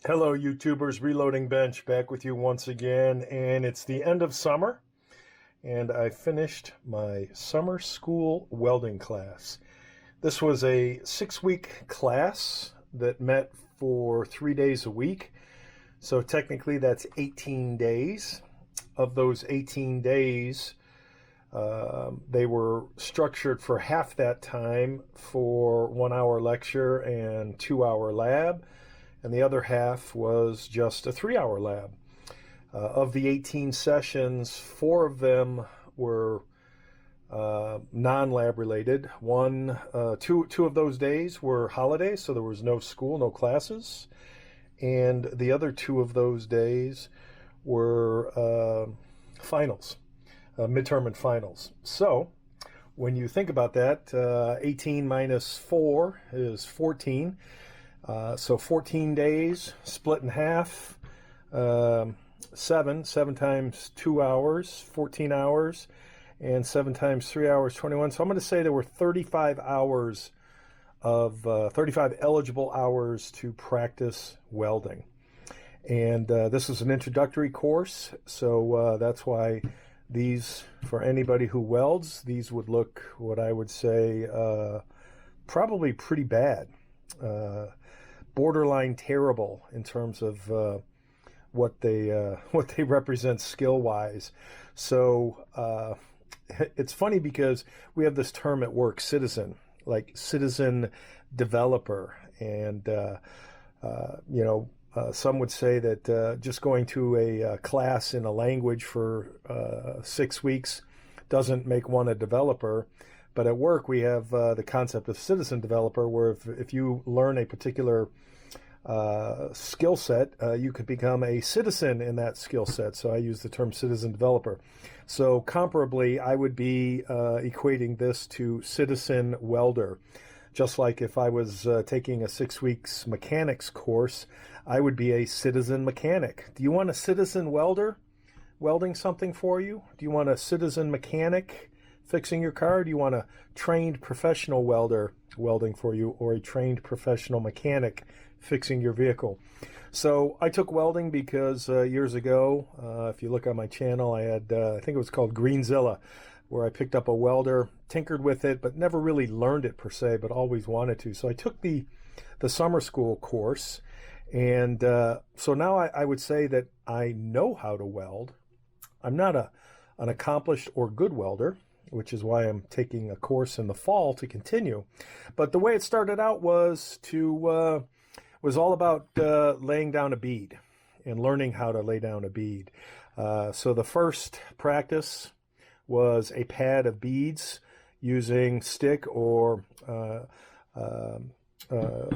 Hello YouTubers, Reloading Bench back with you once again, and it's the end of summer and I finished my summer school welding class. This was a 6-week class that met for 3 days a week, so technically that's 18 days. Of those 18 days, they were structured for half that time for 1 hour lecture and 2 hour lab, and the other half was just a 3-hour lab. Of the 18 sessions, 4 of them were non-lab related. Two of those days were holidays, so there was no school, no classes. And the other 2 of those days were finals, midterm and finals. So when you think about that, 18 minus 4 is 14. So 14 days split in half, 7 times 2 hours, 14 hours, and 7 times 3 hours, 21. So I'm going to say there were 35 hours of 35 eligible hours to practice welding. And this is an introductory course, so that's why these, for anybody who welds, these would look, what I would say, probably pretty bad. Borderline terrible in terms of what they represent skill-wise. So it's funny because we have this term at work, citizen, like citizen developer, and some would say that just going to a class in a language for 6 weeks doesn't make one a developer. But at work, we have the concept of citizen developer, where if you learn a particular skill set, you could become a citizen in that skill set. So I use the term citizen developer. So comparably, I would be equating this to citizen welder. Just like if I was taking a 6 weeks mechanics course, I would be a citizen mechanic. Do you want a citizen welder welding something for you? Do you want a citizen mechanic fixing your car? Do you want a trained professional welder welding for you, or a trained professional mechanic fixing your vehicle? So I took welding because years ago, if you look on my channel, I had, I think it was called Greenzilla, where I picked up a welder, tinkered with it, but never really learned it per se, but always wanted to. So I took the summer school course, and so now I would say that I know how to weld. I'm not an accomplished or good welder, which is why I'm taking a course in the fall to continue. But the way it started out was all about laying down a bead and learning how to lay down a bead. So the first practice was a pad of beads using stick or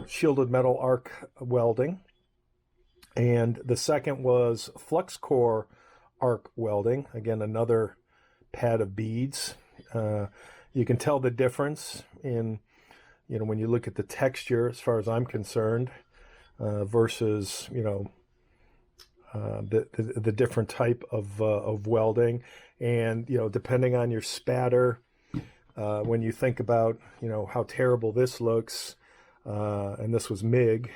shielded metal arc welding. And the second was flux core arc welding, again, another pad of beads. You can tell the difference in, when you look at the texture, as far as I'm concerned, versus, the different type of welding. And, depending on your spatter, when you think about, how terrible this looks, and this was MIG,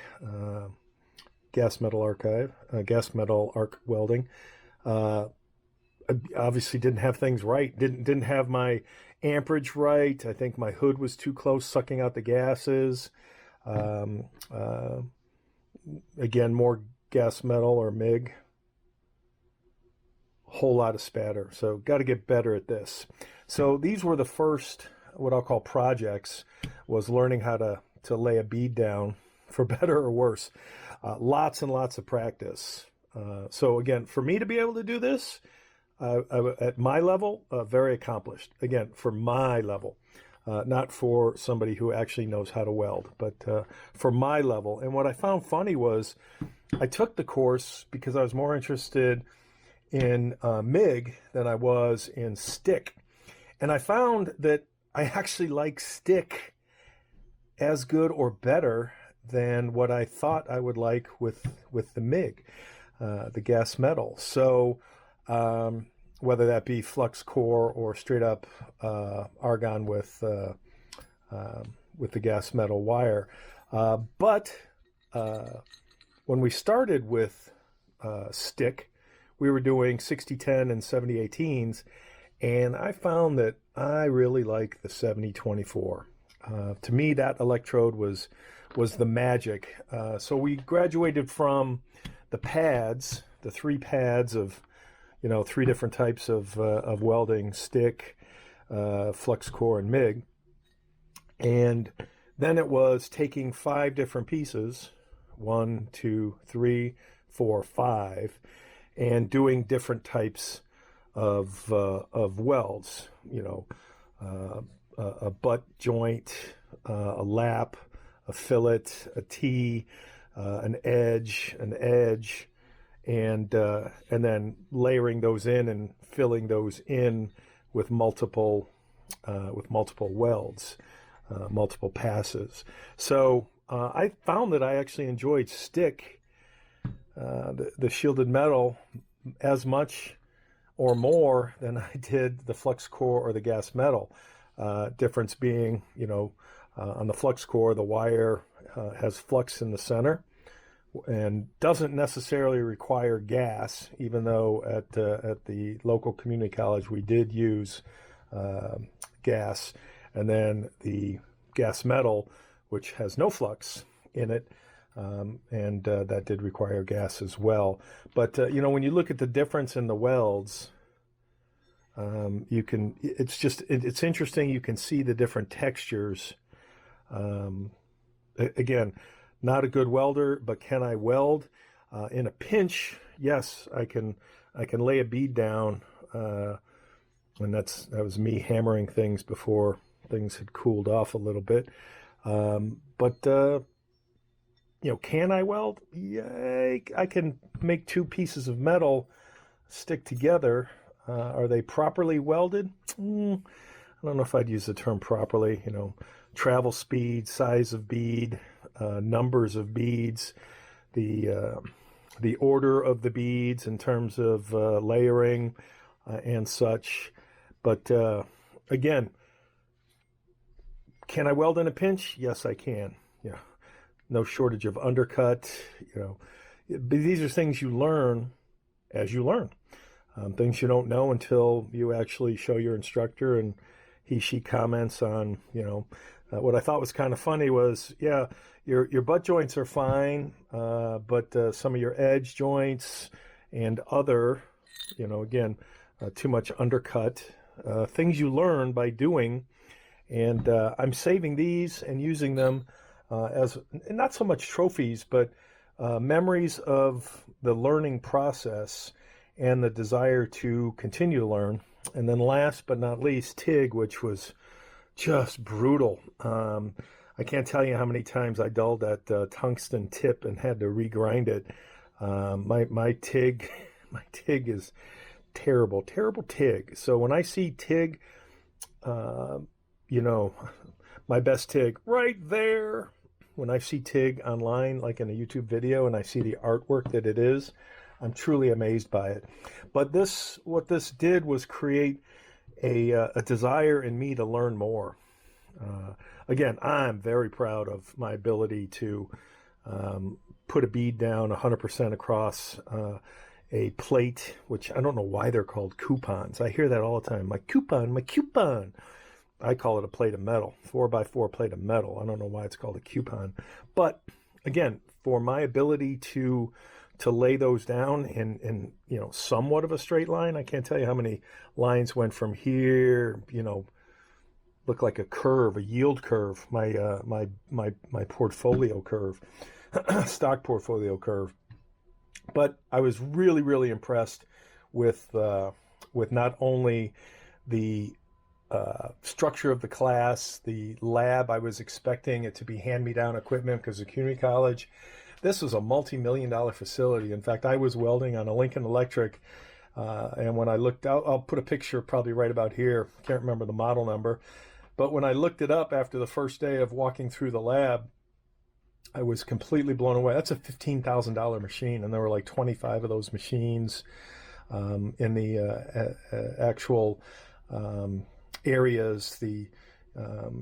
gas metal arc welding, obviously didn't have things right, didn't have my amperage right. I think my hood was too close, sucking out the gases. Again, more gas metal or MIG, whole lot of spatter. So got to get better at this. So these were the first, what I'll call projects, was learning how to lay a bead down, for better or worse. Lots and lots of practice. So again, for me to be able to do this, at my level, very accomplished. Again, for my level, not for somebody who actually knows how to weld, but for my level. And what I found funny was I took the course because I was more interested in MIG than I was in stick. And I found that I actually like stick as good or better than what I thought I would like with the MIG, the gas metal. So whether that be flux core or straight up argon with the gas metal wire. But when we started with stick, we were doing 60-10 and 70-18s, and I found that I really like the 70-24. To me, that electrode was the magic. So we graduated from the pads, the 3 pads of, 3 different types of welding: stick, flux core, and MIG. And then it was taking 5 different pieces, 1, 2, 3, 4, 5, and doing different types of welds. A butt joint, a lap, a fillet, a T, an edge, and then layering those in and filling those in with multiple welds, multiple passes. So I found that I actually enjoyed stick, the shielded metal, as much or more than I did the flux core or the gas metal. Difference being, on the flux core, the wire has flux in the center and doesn't necessarily require gas, even though at the local community college we did use gas. And then the gas metal, which has no flux in it, and that did require gas as well. But when you look at the difference in the welds, it's interesting. You can see the different textures. Again, not a good welder, but can I weld? In a pinch, yes, I can lay a bead down, and that was me hammering things before things had cooled off a little bit. But can I weld? Yeah, I can make 2 pieces of metal stick together. Are they properly welded? I don't know if I'd use the term properly. Travel speed, size of bead, numbers of beads, the order of the beads in terms of layering and such. But again, can I weld in a pinch? Yes, I can. No shortage of undercut. But these are things you learn as you learn. Things you don't know until you actually show your instructor and she comments on, what I thought was kind of funny was, yeah, your butt joints are fine, but some of your edge joints and other, again, too much undercut, things you learn by doing. And I'm saving these and using them as not so much trophies, but memories of the learning process and the desire to continue to learn. And then last but not least, TIG, which was just brutal. I can't tell you how many times I dulled that tungsten tip and had to regrind it. My TIG is terrible TIG. So when I see TIG, my best TIG right there. When I see TIG online, like in a YouTube video, and I see the artwork that it is, I'm truly amazed by it. But what this did was create a desire in me to learn more. Again, I'm very proud of my ability to put a bead down 100% across a plate, which I don't know why they're called coupons. I hear that all the time. My coupon. I call it a plate of metal, 4x4 plate of metal. I don't know why it's called a coupon. But again, for my ability to lay those down in somewhat of a straight line. I can't tell you how many lines went from here, look like a curve, a yield curve, my portfolio curve, stock portfolio curve. But I was really, really impressed with not only the structure of the class, the lab. I was expecting it to be hand-me-down equipment because of community college. This was a multi-million-dollar facility. In fact, I was welding on a Lincoln Electric, and when I looked out, I'll put a picture probably right about here. Can't remember the model number. But when I looked it up after the first day of walking through the lab, I was completely blown away. That's a $15,000 machine, and there were like 25 of those machines in the actual areas. The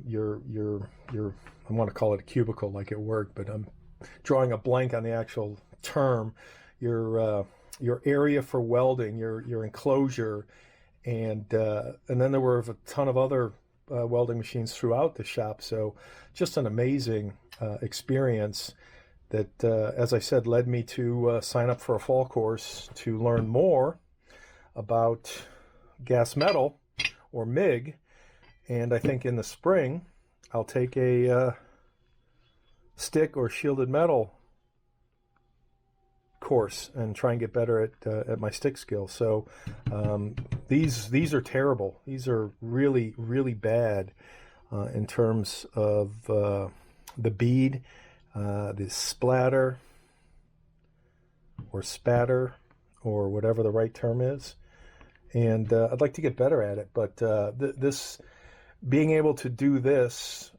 your I want to call it a cubicle like at work, but I'm drawing a blank on the actual term, your area for welding, your enclosure, and then there were a ton of other welding machines throughout the shop. So just an amazing experience that, as I said, led me to sign up for a fall course to learn more about gas metal, or MIG. And I think in the spring I'll take a stick or shielded metal course and try and get better at my stick skill. So these are terrible. These are really, really bad in terms of the bead, the splatter or spatter, or whatever the right term is. And I'd like to get better at it. But this, being able to do this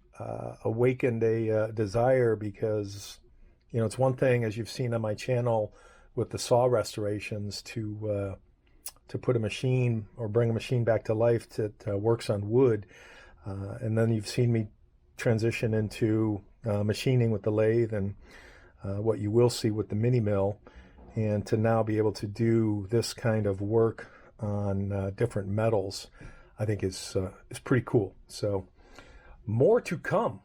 awakened a desire, because it's one thing, as you've seen on my channel with the saw restorations, to put a machine or bring a machine back to life that works on wood. And then you've seen me transition into machining with the lathe, and what you will see with the mini mill, and to now be able to do this kind of work on different metals, I think is pretty cool. So more to come.